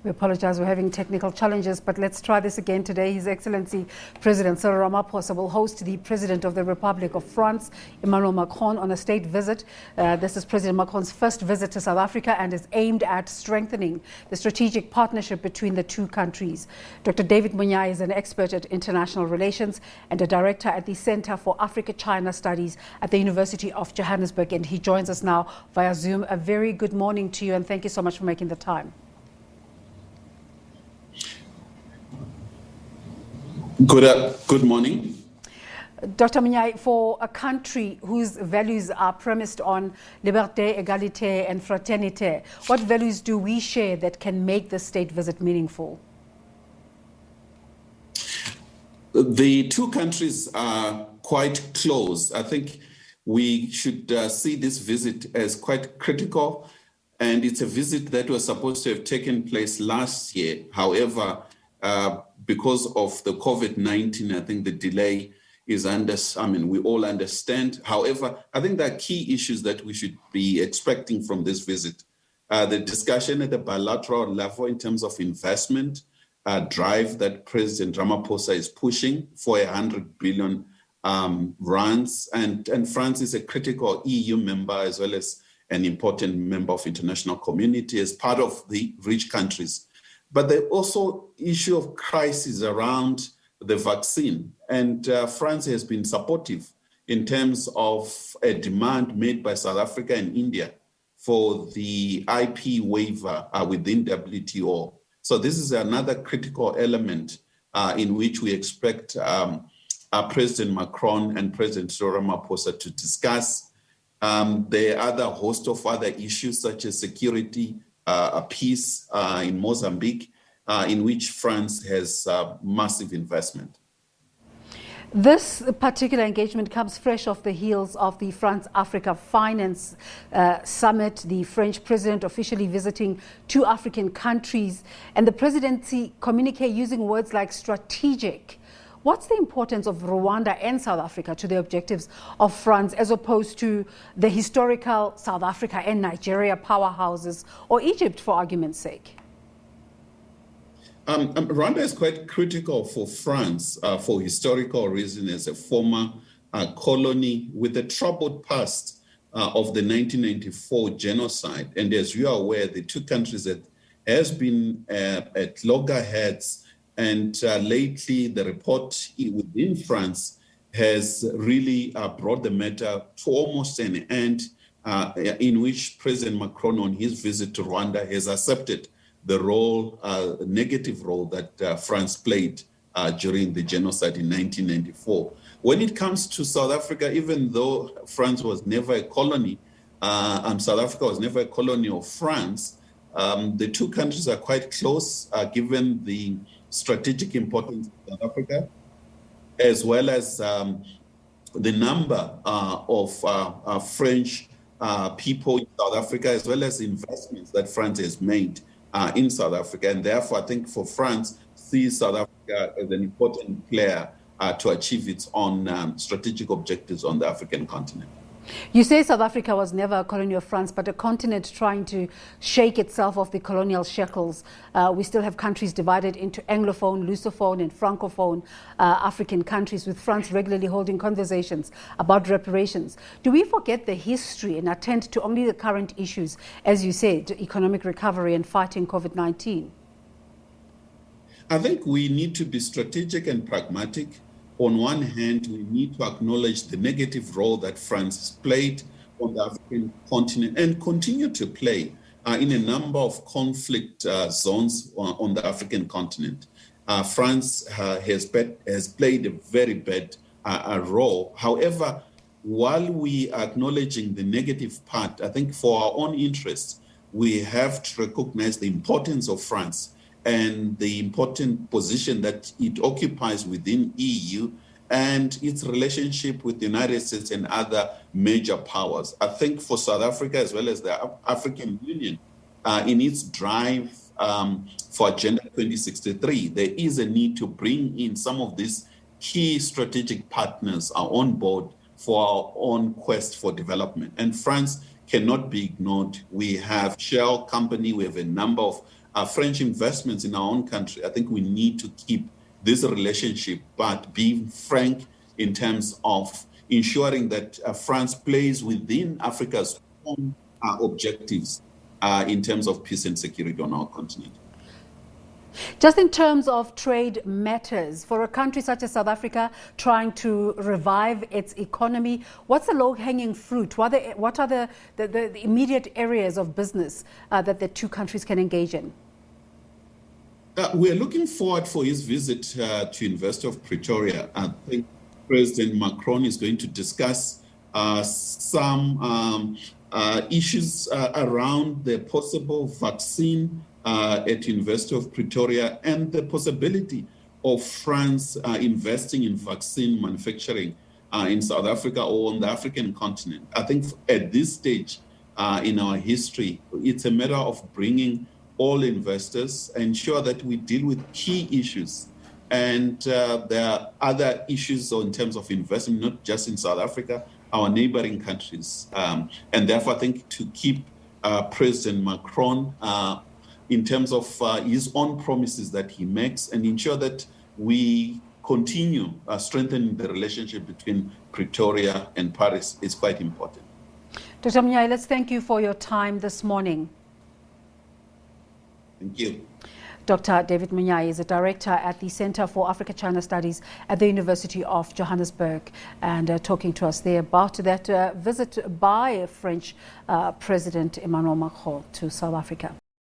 We apologize, we're having technical challenges, but let's try this again today. His Excellency President Cyril Ramaphosa will host the President of the Republic of France, Emmanuel Macron, on a state visit. This is President Macron's first visit to South Africa and is aimed at strengthening the strategic partnership between the two countries. Dr. David Monyae is an expert at international relations and a director at the Center for Africa-China Studies at the University of Johannesburg, and he joins us now via Zoom. A very good morning to you, and thank you so much for making the time. Good morning. Dr. Monyae, for a country whose values are premised on liberté, égalité and fraternité, what values do we share that can make the state visit meaningful? The two countries are quite close. I think we should see this visit as quite critical, and it's a visit that was supposed to have taken place last year. However, because of the COVID-19, I think the delay is we all understand. However, I think there are key issues that we should be expecting from this visit. The discussion at the bilateral level in terms of investment, drive that President Ramaphosa is pushing for 100 billion rands. And France is a critical EU member as well as an important member of international community as part of the rich countries. But there's also issue of crisis around the vaccine. And France has been supportive in terms of a demand made by South Africa and India for the IP waiver within WTO. So this is another critical element in which we expect President Macron and President Cyril Ramaphosa to discuss. There are other host of other issues such as security, peace in Mozambique, in which France has massive investment. This particular engagement comes fresh off the heels of the France-Africa Finance Summit, the French president officially visiting two African countries, and the presidency communique using words like strategic. What's the importance of Rwanda and South Africa to the objectives of France as opposed to the historical South Africa and Nigeria powerhouses, or Egypt, for argument's sake? Rwanda is quite critical for France for historical reasons as a former colony with a troubled past of the 1994 genocide. And as you are aware, the two countries that has been at loggerheads. And lately, the report within France has really brought the matter to almost an end, in which President Macron, on his visit to Rwanda, has accepted the role, negative role that France played during the genocide in 1994. When it comes to South Africa, even though France was never a colony, South Africa was never a colony of France, the two countries are quite close, given the strategic importance of South Africa, as well as the number of French people in South Africa, as well as investments that France has made in South Africa. And therefore, I think for France, sees South Africa as an important player to achieve its own strategic objectives on the African continent. You say South Africa was never a colony of France, but a continent trying to shake itself off the colonial shackles. We still have countries divided into Anglophone, Lusophone and Francophone African countries, with France regularly holding conversations about reparations. Do we forget the history and attend to only the current issues, as you said, economic recovery and fighting COVID-19? I think we need to be strategic and pragmatic. On one hand, we need to acknowledge the negative role that France has played on the African continent and continue to play in a number of conflict zones on the African continent. France has played a very bad role. However, while we are acknowledging the negative part, I think for our own interests, we have to recognize the importance of France and the important position that it occupies within EU and its relationship with the United States and other major powers. I think for South Africa, as well as the African Union, in its drive for Agenda 2063, there is a need to bring in some of these key strategic partners on board for our own quest for development. And France cannot be ignored. We have Shell company, we have a number of French investments in our own country, I think we need to keep this relationship, but be frank in terms of ensuring that France plays within Africa's own objectives in terms of peace and security on our continent. Just in terms of trade matters, for a country such as South Africa trying to revive its economy, what's the low-hanging fruit? What are the immediate areas of business that the two countries can engage in? We're looking forward for his visit to University of Pretoria. I think President Macron is going to discuss some issues around the possible vaccine at University of Pretoria and the possibility of France investing in vaccine manufacturing in South Africa or on the African continent. I think at this stage in our history, it's a matter of bringing all investors, ensure that we deal with key issues. And there are other issues in terms of investment, not just in South Africa, our neighboring countries. And therefore, I think to keep President Macron in terms of his own promises that he makes and ensure that we continue strengthening the relationship between Pretoria and Paris is quite important. Dr. Monyae, let's thank you for your time this morning. Thank you. Dr. David Monyae is a director at the Center for Africa-China Studies at the University of Johannesburg, and talking to us there about that visit by French President Emmanuel Macron to South Africa.